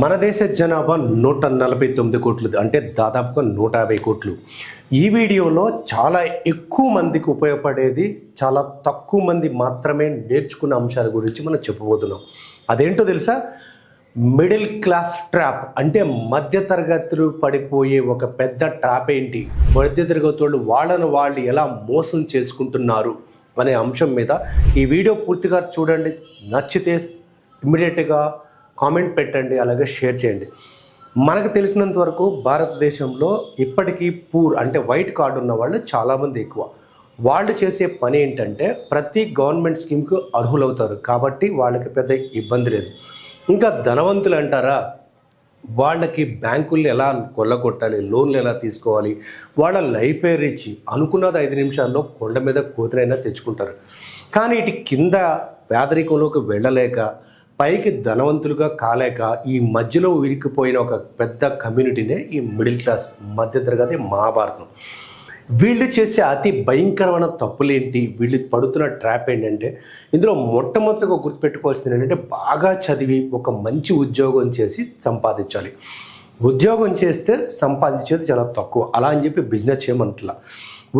మన దేశ జనాభా 149 కోట్లు, అంటే దాదాపుగా 150 కోట్లు. ఈ వీడియోలో చాలా ఎక్కువ మందికి ఉపయోగపడేది, చాలా తక్కువ మంది మాత్రమే నేర్చుకున్న అంశాల గురించి మనం చెప్పబోతున్నాం. అదేంటో తెలుసా? Middle class trap. అంటే మధ్యతరగతులు పడిపోయే ఒక పెద్ద ట్రాప్ ఏంటి, మధ్యతరగతులు వాళ్ళను వాళ్ళు ఎలా మోసం చేసుకుంటున్నారు అనే అంశం మీద ఈ వీడియో పూర్తిగా చూడండి. నచ్చితే ఇమ్మీడియట్గా కామెంట్ పెట్టండి, అలాగే షేర్ చేయండి. మనకు తెలిసినంత వరకు భారతదేశంలో ఇప్పటికీ అంటే వైట్ కార్డు ఉన్న వాళ్ళు చాలామంది ఎక్కువ. వాళ్ళు చేసే పని ఏంటంటే ప్రతి గవర్నమెంట్ స్కీమ్కు అర్హులవుతారు కాబట్టి వాళ్ళకి పెద్ద ఇబ్బంది లేదు. ఇంకా ధనవంతులు అంటారా, వాళ్ళకి బ్యాంకుల్ని ఎలా కొల్లగొట్టాలి, లోన్లు ఎలా తీసుకోవాలి, వాళ్ళ లైఫే రిచ్, అనుకున్నది 5 నిమిషాల్లో కొండ మీద కూతురైనా తెచ్చుకుంటారు. కానీ ఇటు కింద పేదరికంలోకి వెళ్ళలేక పైకి ధనవంతులుగా కాలేక ఈ మధ్యలో ఇరికిపోయిన ఒక పెద్ద కమ్యూనిటీనే ఈ మిడిల్ క్లాస్, మధ్యతరగతి మహాభారతం. వీళ్ళు చేసే అతి భయంకరమైన తప్పులేంటి, వీళ్ళు పడుతున్న ట్రాప్ ఏంటంటే, ఇందులో మొట్టమొదటిగా గుర్తుపెట్టుకోవాల్సింది ఏంటంటే బాగా చదివి ఒక మంచి ఉద్యోగం చేసి సంపాదించాలి. ఉద్యోగం చేస్తే సంపాదించేది చాలా తక్కువ, అలా అని చెప్పి బిజినెస్ చేయమంటలా.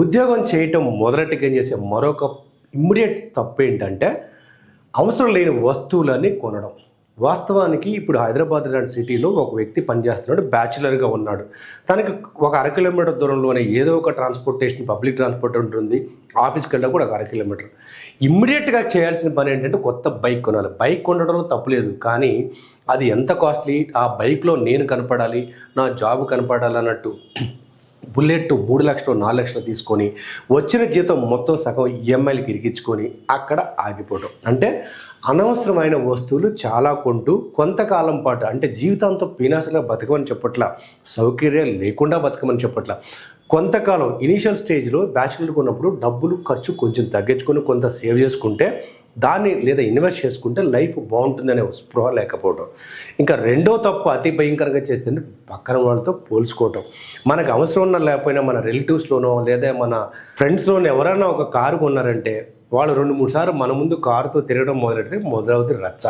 ఉద్యోగం చేయటం మొదలెట్టుగా ఏం చేసే మరొక ఇమ్మీడియట్ తప్పు ఏంటంటే అవసరం లేని వస్తువులని కొనడం. వాస్తవానికి ఇప్పుడు హైదరాబాద్ లాంటి సిటీలో ఒక వ్యక్తి పనిచేస్తున్నాడు, బ్యాచులర్గా ఉన్నాడు. తనకి ఒక 1/2 కిలోమీటర్ దూరంలోనే ఏదో ఒక ట్రాన్స్పోర్టేషన్, పబ్లిక్ ట్రాన్స్పోర్ట్ ఉంటుంది. ఆఫీస్కి వెళ్ళడం కూడా ఒక 1/2 కిలోమీటర్. ఇమ్మీడియట్గా చేయాల్సిన పని ఏంటంటే కొత్త బైక్ కొనాలి. బైక్ కొనడంలో తప్పులేదు, కానీ అది ఎంత కాస్ట్లీ, ఆ బైక్లో నేను కనపడాలి, నా జాబ్ కనపడాలి అన్నట్టు బుల్లెట్ 3 లక్షలు 4 లక్షలు తీసుకొని వచ్చిన జీతం మొత్తం సగం ఈఎంఐలకి ఇరికించుకొని అక్కడ ఆగిపోవడం. అంటే అనవసరమైన వస్తువులు చాలా కొంటూ కొంతకాలం పాటు, అంటే జీవితాంతం వినాశంగా బతకమని చెప్పట్లా, సౌకర్యాలు లేకుండా బతకమని చెప్పట్లా, కొంతకాలం ఇనీషియల్ స్టేజ్లో బ్యాచులర్గా ఉన్నప్పుడు డబ్బులు ఖర్చు కొంచెం తగ్గించుకొని కొంత సేవ్ చేసుకుంటే దాన్ని లేదా ఇన్వెస్ట్ చేసుకుంటే లైఫ్ బాగుంటుందనే స్పృహ లేకపోవడం. ఇంకా రెండో తప్పు అతి భయంకరంగా చేస్తే పక్కన వాళ్ళతో పోల్చుకోవటం. మనకు అవసరం ఉన్న లేకపోయినా మన రిలేటివ్స్లోనో లేదా మన ఫ్రెండ్స్లోనో ఎవరైనా ఒక కారు కొన్నారంటే వాళ్ళు 2-3 సార్లు మన ముందు కారుతో తిరగడం మొదలెడితే మొదలవుతుంది రచ్చ.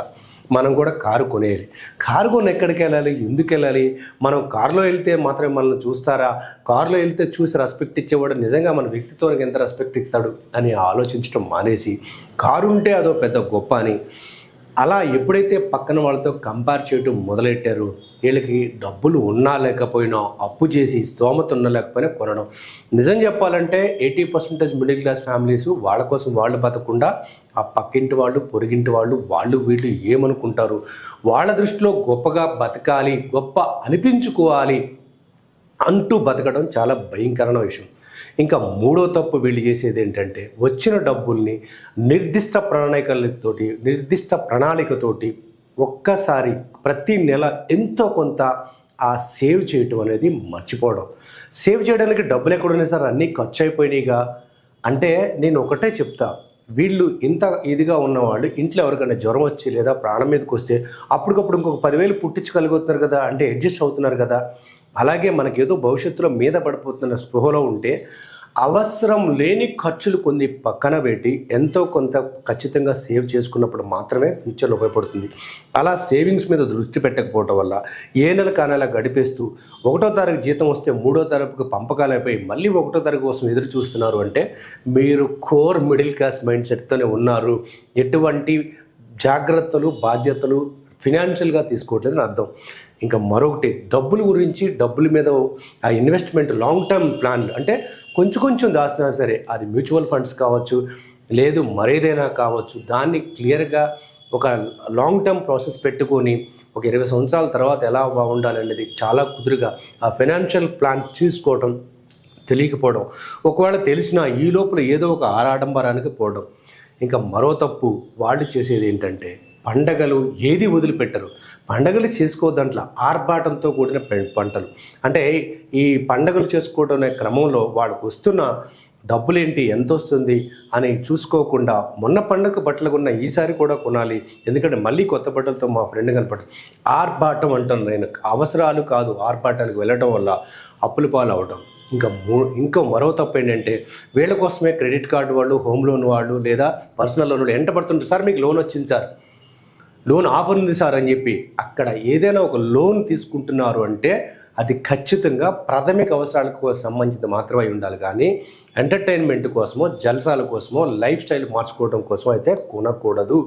మనం కూడా కారు కొనేయాలి. కారు కొని ఎక్కడికి వెళ్ళాలి, ఎందుకు వెళ్ళాలి? మనం కారులో వెళ్తే మాత్రమే మనల్ని చూస్తారా? కారులో వెళ్తే చూసి రెస్పెక్ట్ ఇచ్చేవాడు నిజంగా మన వ్యక్తిత్వానికి ఎంత రెస్పెక్ట్ ఇస్తాడు అని ఆలోచించడం మానేసి, కారు ఉంటే అదో పెద్ద గొప్ప అని అలా ఎప్పుడైతే పక్కన వాళ్ళతో కంపేర్ చేయడం మొదలెట్టారో వీళ్ళకి డబ్బులు ఉన్నా లేకపోయినా అప్పు చేసి స్తోమత ఉన్నా లేకపోయినా కొనడం. నిజం చెప్పాలంటే 80% మిడిల్ క్లాస్ ఫ్యామిలీస్ వాళ్ళ కోసం వాళ్ళు బతకుండా ఆ పక్కింటి వాళ్ళు, పొరుగింటి వాళ్ళు వీళ్ళు ఏమనుకుంటారు, వాళ్ళ దృష్టిలో గొప్పగా బతకాలి, గొప్ప అనిపించుకోవాలి అంటూ బతకడం చాలా భయంకరమైన విషయం. ఇంకా మూడో తప్పు వీళ్ళు చేసేది ఏంటంటే వచ్చిన డబ్బుల్ని నిర్దిష్ట ప్రణాళికతోటి ఒక్కసారి ప్రతి నెల ఎంతో కొంత ఆ సేవ్ చేయటం అనేది మర్చిపోవడం. సేవ్ చేయడానికి డబ్బులు ఎక్కడున్నాయి సార్, అన్నీ ఖర్చు అయిపోయినాయిగా అంటే నేను ఒకటే చెప్తా, వీళ్ళు ఇంత ఇదిగా ఉన్నవాళ్ళు ఇంట్లో ఎవరికైనా జ్వరం వచ్చి లేదా ప్రాణం మీదకి వస్తే అప్పటికప్పుడు ఇంకొక 10,000 పుట్టించగలుగుతున్నారు కదా, అంటే అడ్జస్ట్ అవుతున్నారు కదా. అలాగే మనకేదో భవిష్యత్తులో మీద పడిపోతున్న స్పృహలో ఉంటే అవసరం లేని ఖర్చులు కొన్ని పక్కన పెట్టి ఎంతో కొంత ఖచ్చితంగా సేవ్ చేసుకున్నప్పుడు మాత్రమే ఫ్యూచర్లో ఉపయోగపడుతుంది. అలా సేవింగ్స్ మీద దృష్టి పెట్టకపోవటం వల్ల ఏ నెల కానేలా గడిపేస్తూ 1వ తారీఖు జీతం వస్తే 3వ తారీఖుకి పంపకాలు అయిపోయి మళ్ళీ 1వ తారీఖు కోసం ఎదురు చూస్తున్నారు అంటే మీరు కోర్ మిడిల్ క్లాస్ మైండ్ సెట్తోనే ఉన్నారు. ఎటువంటి జాగ్రత్తలు, బాధ్యతలు ఫినాన్షియల్గా తీసుకోవట్లేదని అర్థం. ఇంకా మరొకటి, డబ్బుల గురించి, డబ్బుల మీద ఆ ఇన్వెస్ట్మెంట్ లాంగ్ టర్మ్ ప్లాన్లు, అంటే కొంచెం దాచినా సరే అది మ్యూచువల్ ఫండ్స్ కావచ్చు, లేదు మరేదైనా కావచ్చు, దాన్ని క్లియర్గా ఒక లాంగ్ టర్మ్ ప్రాసెస్ పెట్టుకొని ఒక 20 సంవత్సరాల తర్వాత ఎలా బాగుండాలనేది చాలా కుదురుగా ఆ ఫైనాన్షియల్ ప్లాన్ చూసుకోవడం తెలియకపోవడం, ఒకవేళ తెలిసినా ఈ లోపల ఏదో ఒక ఆడంబరానికి పోవడం. ఇంకా మరో తప్పు వాళ్ళు చేసేది ఏంటంటే పండగలు ఏది వదిలిపెట్టరు. పండగలు చేసుకోవద్దంట్ల ఆర్భాటంతో కూడిన పంటలు. అంటే ఈ పండగలు చేసుకోవడం అనే క్రమంలో వాళ్ళకు వస్తున్న డబ్బులేంటి, ఎంత వస్తుంది అని చూసుకోకుండా మొన్న పండగ బట్టలు కొన్న ఈసారి కూడా కొనాలి, ఎందుకంటే మళ్ళీ కొత్త బట్టలతో మా ఫ్రెండ్ కనపడదు. ఆర్భాటం అంటాను నేను, అవసరాలు కాదు ఆర్భాటానికి వెళ్ళడం వల్ల అప్పుల పాలు అవడం. ఇంకా మరో తప్పు ఏంటంటే వీళ్ళ కోసమే క్రెడిట్ కార్డు వాళ్ళు, హోమ్ లోన్ వాళ్ళు లేదా పర్సనల్ లోన్ వాళ్ళు ఎంట పడుతుంటారు. సార్ మీకు లోన్ వచ్చింది సార్, లోన్ ఆఫర్ ఉంది సార్ అని చెప్పి అక్కడ ఏదైనా ఒక లోన్ తీసుకుంటున్నారు అంటే అది ఖచ్చితంగా ప్రాథమిక అవసరాలకు సంబంధించి మాత్రమే ఉండాలి, కానీ ఎంటర్టైన్మెంట్ కోసమో జల్సాల కోసమో లైఫ్ స్టైల్ మార్చుకోవడం కోసం అయితే కొనకూడదు.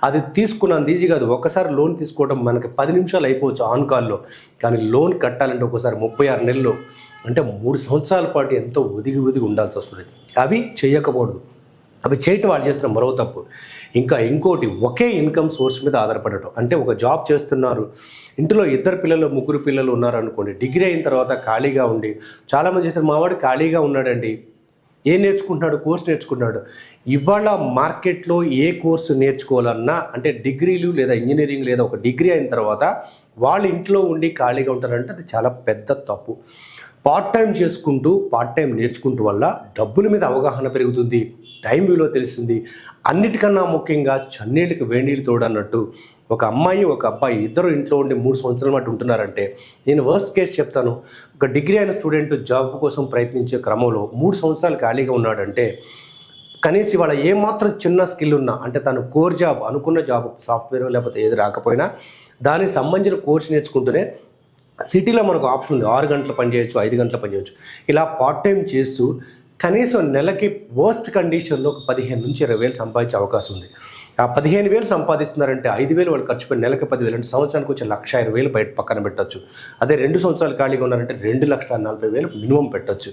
అది తీసుకున్నంత ఈజీ కాదు. ఒకసారి లోన్ తీసుకోవడం మనకి 10 నిమిషాలు అయిపోవచ్చు ఆన్ కాల్లో, కానీ లోన్ కట్టాలంటే ఒకసారి 36 నెలలు అంటే 3 సంవత్సరాల పాటు ఎంతో ఒదిగి ఉండాల్సి వస్తుంది. అవి చేయకపోవద్దు. అవి చేయటం వాళ్ళు చేస్తున్న మరో తప్పు. ఇంకోటి ఒకే ఇన్కమ్ సోర్స్ మీద ఆధారపడటం. అంటే ఒక జాబ్ చేస్తున్నారు, ఇంట్లో 2 పిల్లలు 3 పిల్లలు ఉన్నారనుకోండి, డిగ్రీ అయిన తర్వాత ఖాళీగా ఉండి చాలామంది చేస్తారు, మావాడు ఖాళీగా ఉన్నాడండి, ఏం నేర్చుకుంటున్నాడు, కోర్స్ నేర్చుకుంటున్నాడు. ఇవాళ మార్కెట్లో ఏ కోర్సు నేర్చుకోవాలన్నా అంటే డిగ్రీలు లేదా ఇంజనీరింగ్ లేదా ఒక డిగ్రీ అయిన తర్వాత వాళ్ళు ఇంట్లో ఉండి ఖాళీగా ఉంటారంటే అది చాలా పెద్ద తప్పు. పార్ట్ టైం చేసుకుంటూ పార్ట్ టైం నేర్చుకుంటూ వల్ల డబ్బుల మీద అవగాహన పెరుగుతుంది, టైం విలువ తెలుస్తుంది. అన్నిటికన్నా ముఖ్యంగా చన్నీళ్ళకి వేణీళ్ళు తోడన్నట్టు ఒక అమ్మాయి ఒక అబ్బాయి ఇద్దరు ఇంట్లో ఉండి 3 సంవత్సరాల మటు ఉంటున్నారంటే, నేను వర్స్ట్ కేసు చెప్తాను, ఒక డిగ్రీ అయిన స్టూడెంట్ జాబ్ కోసం ప్రయత్నించే క్రమంలో 3 సంవత్సరాలు ఖాళీగా ఉన్నాడంటే కనీసం ఇవాళ ఏమాత్రం చిన్న స్కిల్ ఉన్నా అంటే తను కోర్ జాబ్ అనుకున్న జాబ్ సాఫ్ట్వేర్ లేకపోతే ఏది రాకపోయినా దానికి సంబంధించిన కోర్స్ నేర్చుకుంటూనే సిటీలో మనకు ఆప్షన్ ఉంది, 6 గంటలు పనిచేయచ్చు, 5 గంటలు పనిచేయచ్చు. ఇలా పార్ట్ టైం చేస్తూ కనీసం నెలకి వర్స్ట్ కండిషన్లో ఒక 15 నుంచి 20 వేలు సంపాదించే అవకాశం ఉంది. ఆ 15,000 సంపాదిస్తున్నారంటే 5,000 వాళ్ళు ఖర్చు పెట్టి నెలకి 10,000 అంటే సంవత్సరానికి వచ్చి 1,20,000 బయట పక్కన పెట్టచ్చు. అదే 2 సంవత్సరాలు ఖాళీగా ఉన్నారంటే 2,40,000 మినిమం పెట్టచ్చు.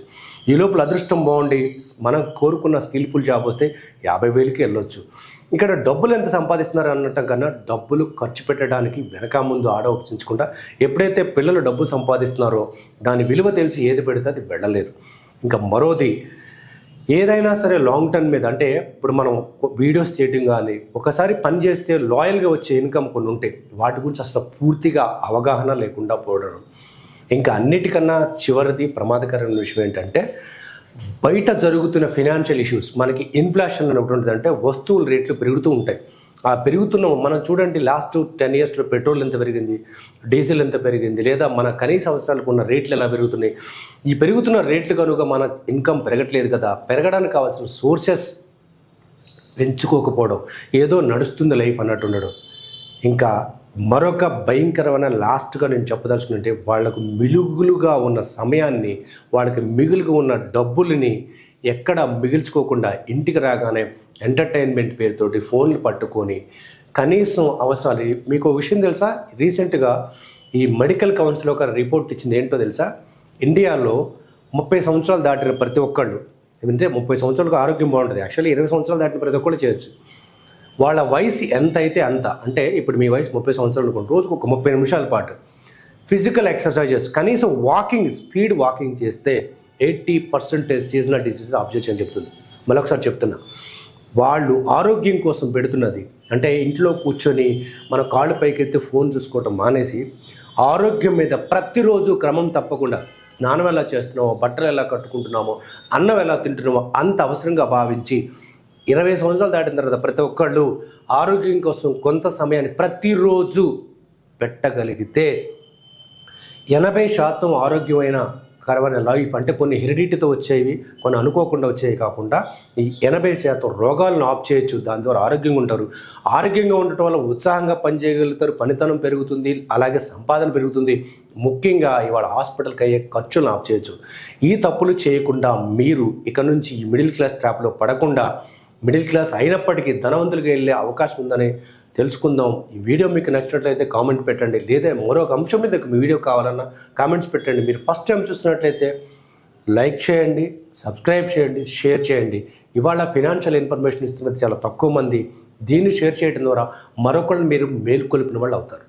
ఈ లోపల అదృష్టం బాగుండి మనం కోరుకున్న స్కిల్ఫుల్ జాబ్ వస్తే 50,000కి వెళ్ళొచ్చు. ఇక్కడ డబ్బులు ఎంత సంపాదిస్తున్నారు అనటం కన్నా డబ్బులు ఖర్చు పెట్టడానికి వెనక ముందు ఆలోచించకుండా ఎప్పుడైతే పిల్లలు డబ్బు సంపాదిస్తున్నారో దాని విలువ తెలిసి ఏది పెడితే అది వెళ్ళలేరు. ఇంకా మరోది, ఏదైనా సరే లాంగ్ టర్మ్ మీద అంటే ఇప్పుడు మనం వీడియోస్ చేయటం కానీ ఒకసారి పని చేస్తే లాయల్గా వచ్చే ఇన్కమ్ కొన్ని ఉంటాయి, వాటి గురించి అసలు పూర్తిగా అవగాహన లేకుండా పోవడం. ఇంకా అన్నిటికన్నా చివరిది ప్రమాదకరమైన విషయం ఏంటంటే బయట జరుగుతున్న ఫైనాన్షియల్ ఇష్యూస్. మనకి ఇన్ఫ్లేషన్ అని ఒకటి ఉంటుంది, అంటే వస్తువుల రేట్లు పెరుగుతూ ఉంటాయి. ఆ పెరుగుతున్న మనం చూడండి, లాస్ట్ 10 ఇయర్స్లో పెట్రోల్ ఎంత పెరిగింది, డీజిల్ ఎంత పెరిగింది, లేదా మన కనీస అవసరాలకు ఉన్న రేట్లు ఎలా పెరుగుతున్నాయి. ఈ పెరుగుతున్న రేట్లు కనుక మన ఇన్కమ్ పెరగట్లేదు కదా, పెరగడానికి కావాల్సిన సోర్సెస్ పెంచుకోకపోవడం, ఏదో నడుస్తుంది లైఫ్ అన్నట్టు ఉండడం. ఇంకా మరొక భయంకరమైన లాస్ట్గా నేను చెప్పదలుచుకుంటే వాళ్లకు మిగులుగా ఉన్న సమయాన్ని, వాళ్ళకి మిగులుగా ఉన్న డబ్బులని ఎక్కడ మిగిల్చుకోకుండా ఇంటికి రాగానే ఎంటర్టైన్మెంట్ పేరుతోటి ఫోన్లు పట్టుకొని కనీసం అవసరాలు. మీకు విషయం తెలుసా, రీసెంట్గా ఈ మెడికల్ కౌన్సిల్ ఒక రిపోర్ట్ ఇచ్చింది. ఏంటో తెలుసా, ఇండియాలో 30 సంవత్సరాలు దాటిన ప్రతి ఒక్కళ్ళు, అంటే 30 సంవత్సరాలకు ఆరోగ్యం బాగుంటుంది, యాక్చువల్లీ 20 సంవత్సరాలు దాటిన ప్రతి ఒక్కళ్ళు చేయొచ్చు. వాళ్ళ వయసు ఎంత అయితే అంత, అంటే ఇప్పుడు మీ వయసు 30 సంవత్సరాలు అనుకోండి, రోజుకు ఒక 30 నిమిషాల పాటు ఫిజికల్ ఎక్సర్సైజెస్, కనీసం వాకింగ్, స్పీడ్ వాకింగ్ చేస్తే 80% సీజనల్ డిసీజెస్ ఆబ్జెక్ట్ అని చెప్తుంది. మరొకసారి చెప్తున్నా, వాళ్ళు ఆరోగ్యం కోసం పెడుతున్నది అంటే ఇంట్లో కూర్చొని మన కాళ్ళు పైకెత్తి ఫోన్ చూసుకోవటం మానేసి ఆరోగ్యం మీద ప్రతిరోజు క్రమం తప్పకుండా స్నానం ఎలా చేస్తున్నామో, బట్టలు ఎలా కట్టుకుంటున్నామో, అన్నం ఎలా తింటున్నామో అంత అవసరంగా భావించి 20 సంవత్సరాలు దాటిన తర్వాత ప్రతి ఒక్కళ్ళు ఆరోగ్యం కోసం కొంత సమయాన్ని ప్రతిరోజు పెట్టగలిగితే 80% ఆరోగ్యమైన కరమైన లైఫ్, అంటే కొన్ని హెరిడిటీతో వచ్చేవి, కొన్ని అనుకోకుండా వచ్చేవి కాకుండా ఈ 80% రోగాలను ఆఫ్ చేయొచ్చు. దాని ద్వారా ఆరోగ్యంగా ఉంటారు. ఆరోగ్యంగా ఉండటం వల్ల ఉత్సాహంగా పనిచేయగలుగుతారు, పనితనం పెరుగుతుంది, అలాగే సంపాదన పెరుగుతుంది. ముఖ్యంగా ఇవాళ హాస్పిటల్కి అయ్యే ఖర్చులను ఆఫ్ చేయొచ్చు. ఈ తప్పులు చేయకుండా మీరు ఇక నుంచి ఈ మిడిల్ క్లాస్ ట్రాప్లో పడకుండా మిడిల్ క్లాస్ అయినప్పటికీ ధనవంతులుగా వెళ్ళే అవకాశం ఉందని తెలుసుకుందాం. ఈ వీడియో మీకు నచ్చినట్లయితే కామెంట్ పెట్టండి, లేదా మరొక అంశం మీద మీ వీడియో కావాలన్నా కామెంట్స్ పెట్టండి. మీరు ఫస్ట్ టైం చూస్తున్నట్లయితే లైక్ చేయండి, సబ్స్క్రైబ్ చేయండి, షేర్ చేయండి. ఇవాళ ఫైనాన్షియల్ ఇన్ఫర్మేషన్ ఇస్తున్నది చాలా తక్కువ మంది. దీన్ని షేర్ చేయడం ద్వారా మరొకళ్ళు మీరు మేల్కొల్పిన వాళ్ళు అవుతారు.